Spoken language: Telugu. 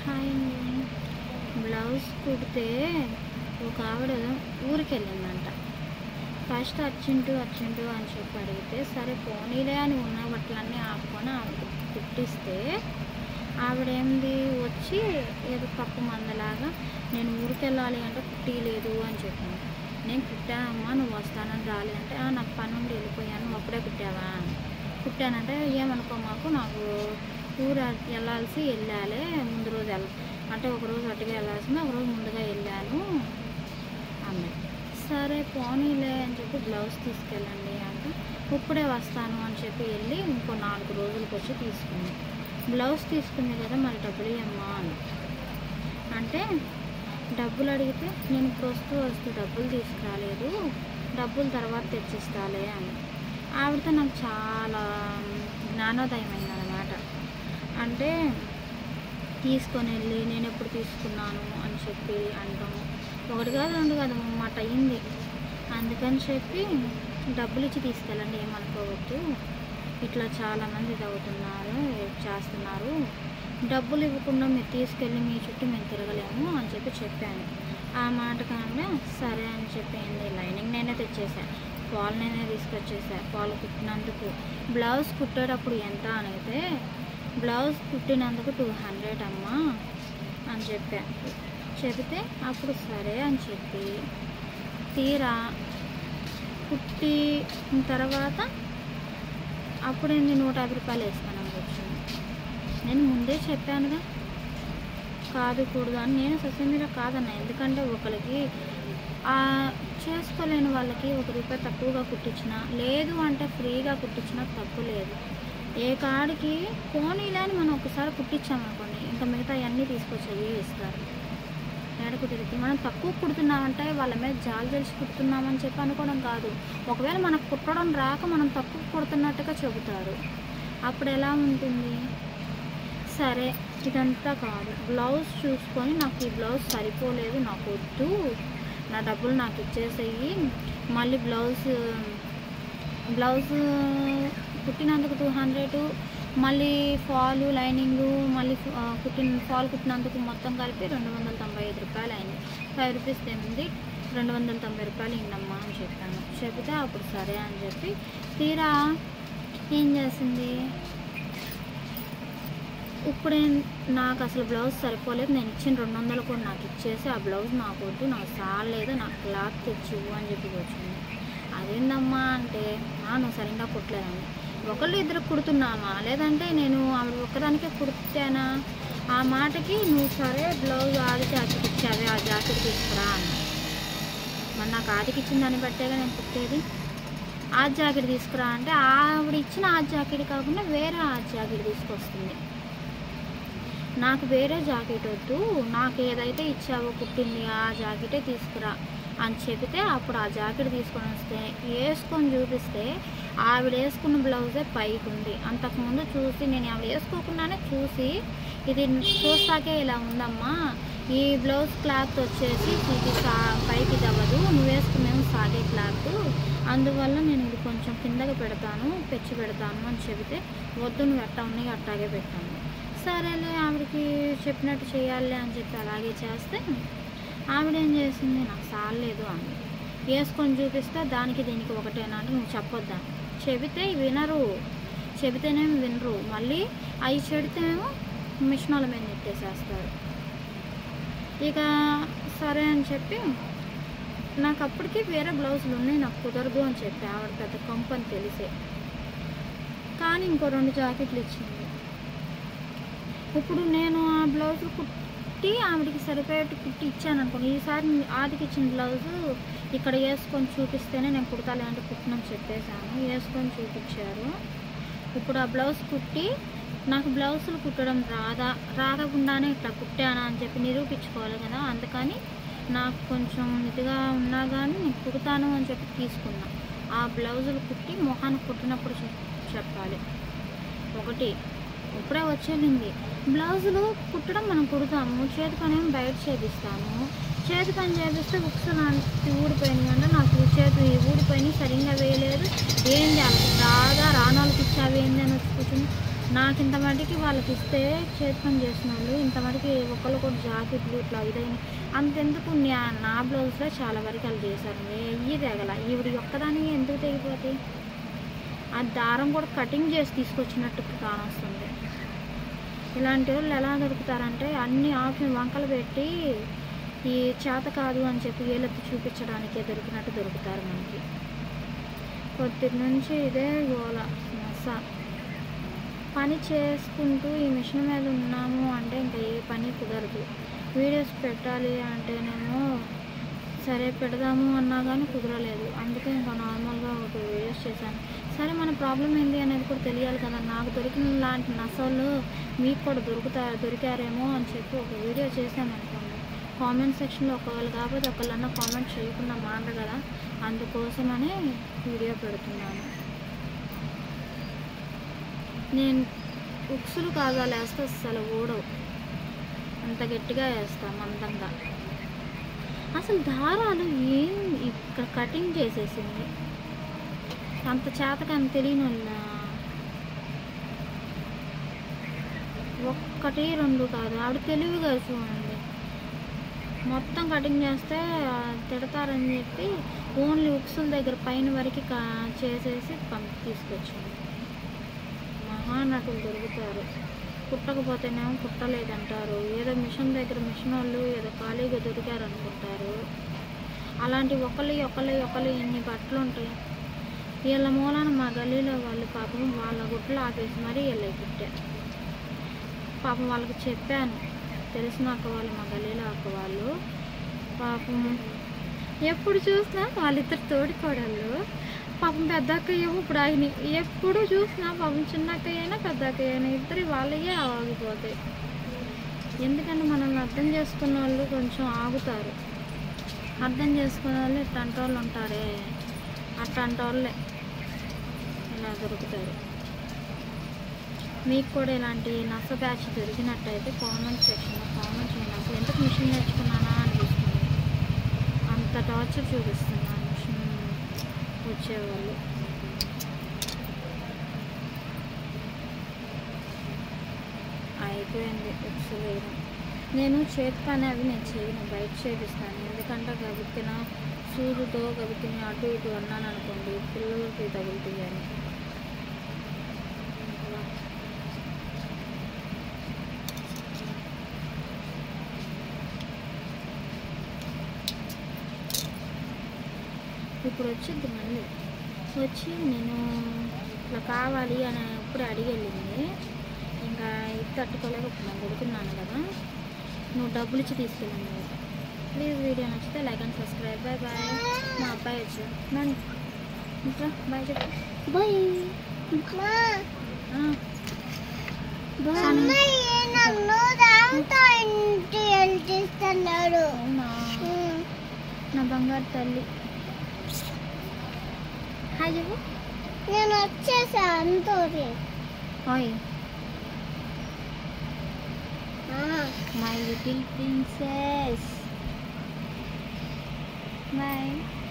హాయ్ అండి. బ్లౌజ్ కుడితే ఒక ఆవిడ ఊరికెళ్ళిందంట. ఫస్ట్ అర్జెంటు అని చెప్పి అడిగితే, సరే పోనీలే అని ఉన్న బట్టలన్నీ ఆపుకొని ఆవిడ కుట్టిస్తే, ఆవిడేంది వచ్చి ఏదో తప్పు మందలాగా నేను ఊరికెళ్ళాలి అంటే కుట్టిలేదు అని చెప్పింది. నేను కుట్టానమ్మా, నువ్వు వస్తానని రాలే అంటే, నాకు పని ఉండి వెళ్ళిపోయాను, నువ్వు అప్పుడే కుట్టావా అని. కుట్టానంటే ఏమనుకో మాకు, నాకు ఊరు వెళ్ళాలి ముందు రోజు అంటే ఒకరోజు అటుగా వెళ్ళాల్సింది, ఒకరోజు ముందుగా వెళ్ళాను అన్నది. సరే పోనీలే అని చెప్పి బ్లౌజ్ తీసుకెళ్ళండి అంటే, ఇప్పుడే వస్తాను అని చెప్పి వెళ్ళి ఇంకో 4 రోజులకు వచ్చి తీసుకుంది. బ్లౌజ్ తీసుకుంది కదా, మరి డబ్బులు ఇవ్వమ్మా అని అంటే, డబ్బులు అడిగితే నేను ఇప్పుడు వస్తూ డబ్బులు తీసుకురాలేదు, డబ్బులు తర్వాత తెచ్చిస్తాలే అని. ఆవిడతో నాకు చాలా జ్ఞానోదయం అయిందన్నమాట. అంటే తీసుకొని వెళ్ళి నేను ఎప్పుడు తీసుకున్నాను అని చెప్పి అంటాము. 1 కాదు 2 కాదు, 3 అయింది. అందుకని చెప్పి డబ్బులు ఇచ్చి తీసుకెళ్ళండి, ఏమనుకోవద్దు, ఇట్లా చాలామంది ఇది అవుతున్నారు, చేస్తున్నారు, డబ్బులు ఇవ్వకుండా మీరు తీసుకెళ్ళి మీ చుట్టూ మేము తిరగలేము అని చెప్పి చెప్పాను. ఆ మాట కానీ సరే అని చెప్పింది. లైనింగ్ నేనే తెచ్చేసా, పాలు నేనే తీసుకొచ్చేసా. పాలు కుట్టినందుకు బ్లౌజ్ కుట్టేటప్పుడు ఎంత అని అయితే, బ్లౌజ్ కుట్టినందుకు 200 అమ్మా అని చెప్పా. చెబితే అప్పుడు సరే అని చెప్పి తీరా కుట్టిన తర్వాత అప్పుడేంది 150 రూపాయలు వేస్తానని వచ్చింది. నేను ముందే చెప్పానుగా కాదుకూడదు అని. నేను సోషల్ మీడియా కాదన్నా, ఎందుకంటే ఒకరికి చేసుకోలేని వాళ్ళకి 1 రూపాయి తక్కువగా కుట్టించినా, లేదు అంటే ఫ్రీగా కుట్టించినా తప్పు లేదు. ఏ కాడికి పోనీలే అని మనం ఒకసారి కుట్టించామనుకోండి, ఇంకా మిగతా అన్నీ తీసుకొచ్చి అయ్యే ఇస్తారు. ఏడ కుట్టింది మనం తక్కువ కుడుతున్నామంటే వాళ్ళ మీద జాలి తెలిసి కుడుతున్నామని చెప్పి అనుకోవడం కాదు. ఒకవేళ మనకు కుట్టడం రాక మనం తక్కువ కుడుతున్నట్టుగా చెబుతారు, అప్పుడు ఎలా ఉంటుంది? సరే ఇదంతా కాదు, బ్లౌజ్ చూసుకొని నాకు ఈ బ్లౌజ్ సరిపోలేదు, నాకు వద్దు, నా డబ్బులు నాకు ఇచ్చేసేయి, మళ్ళీ బ్లౌజ్ కుట్టినందుకు 200, మళ్ళీ ఫాలు లైనింగు మళ్ళీ ఫాల్ కుట్టినందుకు మొత్తం కలిపి 295 రూపాయలు అయింది. 5 రూపీస్ ఏముంది, 290 రూపాయలు ఇందమ్మా అని చెప్పాను. చెబితే అప్పుడు సరే అని చెప్పి తీరా ఏం చేసింది, ఇప్పుడే నాకు అసలు బ్లౌజ్ సరిపోలేదు, నేను ఇచ్చిన 200 కూడా నాకు ఇచ్చేసి ఆ బ్లౌజ్ నాకు వద్దు, నాకు సాలేదు, నాకు క్లాత్ తెచ్చివు అని చెప్పి వచ్చింది. అదేందమ్మా అంటే, నువ్వు సరిగ్గా కుట్టలేదండి. 1-2 కుడుతున్నామా, లేదంటే నేను ఆవిడ ఒక్కదానికే కుడితేనా? ఆ మాటకి నువ్వు సరే బ్లౌజ్ ఆది జాకెట్ ఇచ్చావే, ఆ జాకెట్ తీసుకురా అన్న. మరి నాకు ఆదికి ఇచ్చిన దాన్ని బట్టేగా నేను కుట్టేది. ఆ జాకెట్ తీసుకురా అంటే ఆవిడ ఇచ్చిన ఆ జాకెట్ కాకుండా వేరే ఆ జాకెట్ తీసుకొస్తుంది. నాకు వేరే జాకెట్ వద్దు, నాకు ఏదైతే ఇచ్చావో కుట్టింది ఆ జాకెటే తీసుకురా అని చెబితే అప్పుడు ఆ జాకెట్ తీసుకొని వస్తే వేసుకొని చూపిస్తే ఆవిడ వేసుకున్న బ్లౌజే పైకి ఉంది. అంతకుముందు చూసి నేను ఆవిడ వేసుకోకుండానే చూసి, ఇది చూస్తాకే ఇలా ఉందమ్మా, ఈ బ్లౌజ్ క్లాత్ వచ్చేసి ఇది పైకి అవ్వదు, నువ్వు వేసుకునేమో సాగే క్లాత్, అందువల్ల నేను ఇది కొంచెం కిందకి పెడతాను, పెంచి పెడతాను అని చెబితే, వద్దు నువ్వు ఎట్టా ఉన్నాయి అట్టాగే పెట్టాను. సరేలే ఆవిడకి చెప్పినట్టు చేయాలి అని చెప్పి అలాగే చేస్తే ఆవిడ ఏం చేసింది, నాకు సాలేదు అని వేసుకొని చూపిస్తే దానికి దీనికి ఒకటేనా అంటే, నువ్వు చెప్పొద్దా, చెబితే వినరు, చెబితేనేమో వినరు, మళ్ళీ అవి చెడితేనేమో మిషన్ వాళ్ళ మీద నెట్టేసేస్తారు. ఇక సరే అని చెప్పి నాకు అప్పటికి వేరే బ్లౌజులు ఉన్నాయి, నాకు కుదరదు అని చెప్పి ఆవిడ పెద్ద కంపెనీ తెలిసే, కానీ ఇంకో 2 జాకెట్లు ఇచ్చింది. ఇప్పుడు నేను ఆ బ్లౌజులు కుట్టి ఆవిడకి సరిపోయేట్టు కుట్టి ఇచ్చాను అనుకోండి, ఈసారి ఆదికి ఇచ్చిన బ్లౌజు ఇక్కడ వేసుకొని చూపిస్తేనే నేను కుడతాలే అంటే కుట్టనని చెప్పేశాను, వేసుకొని చూపించారు. ఇప్పుడు ఆ బ్లౌజ్ కుట్టి నాకు బ్లౌజులు కుట్టడం రాకుండానే ఇట్లా కుట్టానా అని చెప్పి నిరూపించుకోవాలి కదా, అందుకని నాకు కొంచెం ఇదిగా ఉన్నా కానీ నేను కుడతాను అని చెప్పి తీసుకున్నా. ఆ బ్లౌజులు కుట్టి మొహానికి కుట్టినప్పుడు చెప్పాలి. ఒకటి ఇప్పుడే వచ్చేళ్ళింది, బ్లౌజులు కుట్టడం మనం కుడతాము, చేతి పని ఏమో బయట చేపిస్తాము, చేతి పని చేపిస్తే బుక్స్ లాంటి ఊడిపోయినాయి అంటే నాకు చేతి ఊడిపోయినాయి, సరిగ్గా వేయలేదు, ఏంది వాళ్ళకి రానోళ్ళకి ఇచ్చావి ఏంది అని వచ్చి కూర్చుని నాకు ఇంత మటుకి వాళ్ళకి ఇస్తే చేతి పని చేసిన వాళ్ళు ఇంత మటుకి ఒకళ్ళు కూడా జాకెట్లు ఇట్లా ఇదైనా అంతెందుకు నా బ్లౌజ్లో చాలా వరకు వాళ్ళు చేశారు. వెయ్యి తెగల ఈవిడ ఒక్కదానికి ఎందుకు తెగిపోతాయి? ఆ దారం కూడా కటింగ్ చేసి తీసుకొచ్చినట్టు కానొస్తుంది. ఇలాంటి వాళ్ళు ఎలా దొరుకుతారంటే అన్ని ఆప్షన్ వంకలు పెట్టి ఈ చేత కాదు అని చెప్పి ఏలెత్తి చూపించడానికే దొరికినట్టు దొరుకుతారు మనకి. పొద్దుటి నుంచి ఇదే గోల మస. పని చేసుకుంటూ ఈ మిషన్ మీద ఉన్నాము అంటే ఇంకా ఏ పని కుదరదు. వీడియోస్ పెట్టాలి అంటేనేమో సరే పెడదాము అన్నా కానీ కుదరలేదు. అందుకే ఇంకా నార్మల్గా ఒక వీడియోస్ చేశాను. సరే మన ప్రాబ్లం ఏంటి అనేది కూడా తెలియాలి కదా. నాకు దొరికిన లాంటి నసలు మీకు కూడా దొరికారేమో అని చెప్పి ఒక వీడియో చేశాను అనుకోండి. కామెంట్ సెక్షన్లో ఒకళ్ళు కాకపోతే ఒకళ్ళన్నా కామెంట్ చేయకుండా మానరు కదా, అందుకోసమని వీడియో పెడుతున్నాను. నేను ఉక్సులు కాగాలు వేస్తే అసలు ఊడవు, అంత గట్టిగా వేస్తా మందంగా. అసలు దారాలు ఏం ఇక్కడ కటింగ్ చేసేసింది, అంత చేతకని తెలియని వాళ్ళ. ఒక్కటి రెండు కాదు, ఆవిడ తెలివిగా చూడండి మొత్తం కటింగ్ చేస్తే తిడతారని చెప్పి ఓన్లీ ఉక్సుల దగ్గర పైన వరకు చేసేసి తీసుకొచ్చింది. మహానటులు దొరుకుతారు. కుట్టకపోతేనేమో కుట్టలేదంటారు. ఏదో మిషన్ దగ్గర మిషన్ వాళ్ళు ఏదో ఖాళీగా దొరికారు అనుకుంటారు. అలాంటి ఒకళ్ళు ఇన్ని బట్టలు ఉంటాయి. వీళ్ళ మూలాన మా గల్లీలో వాళ్ళు పాపం వాళ్ళ గుట్టలు ఆపేసి మరీ వీళ్ళకి కుట్టారు. పాపం వాళ్ళకి చెప్పాను, తెలిసిన అక్క వాళ్ళు, మా గల్లీలో అక్క వాళ్ళు పాపం ఎప్పుడు చూసినా వాళ్ళిద్దరు తోడికోడళ్ళు. పాపం పెద్ద అక్కయ్య ఇప్పుడు ఆయన ఎప్పుడు చూసినా పాపం చిన్న అక్కయ్య అయినా పెద్ద అక్కయ్య అయినా ఇద్దరు వాళ్ళకే ఆగిపోతాయి. ఎందుకంటే మనల్ని అర్థం చేసుకున్న వాళ్ళు కొంచెం ఆగుతారు. అర్థం చేసుకునే వాళ్ళు ఇట్లాంటి వాళ్ళు ఉంటారే, అట్లాంటి వాళ్ళే ఇలా దొరుకుతారు. మీకు కూడా ఇలాంటి నస బ్యాచ్ దొరికినట్టయితే కామెంట్ సెక్షన్లో కామెంట్ చేయండి. అసలు ఎందుకు మిషన్ నేర్చుకున్నానా అనిపిస్తుంది, అంత టార్చర్ చూపిస్తున్నాను మిషన్ వచ్చేవాళ్ళు. అయిపోయింది ఉక్సు వేయడం. నేను చేతి పని అవి నేను చేయను, బయట చేపిస్తాను. ఎందుకంటే గబుక్కిన సూదుతో గబుక్కిన అటు ఇటు అన్నాను అనుకోండి పిల్లలకి తగులుతాయి అని. ఇప్పుడు వచ్చింది మళ్ళీ వచ్చి నేను ఇట్లా కావాలి అని ఎప్పుడు అడిగి వెళ్ళింది. ఇంకా ఇది తట్టుకోలేక నేను కొడుకున్నాను కదా, నువ్వు డబ్బులు ఇచ్చి తీసుకెళ్ళింది. ప్లీజ్ వీడియో నచ్చితే like and subscribe. Bye bye. మా అబ్బాయి వచ్చి నన్ను ఇంకా బాయ్ చెప్పు. బాయ్ అవునా, నా బంగారు తల్లి. హాయ్ చెప్పు. నేను వచ్చేసాను. ఓయ్ మై లిటిల్ ప్రిన్సెస్. బాయ్.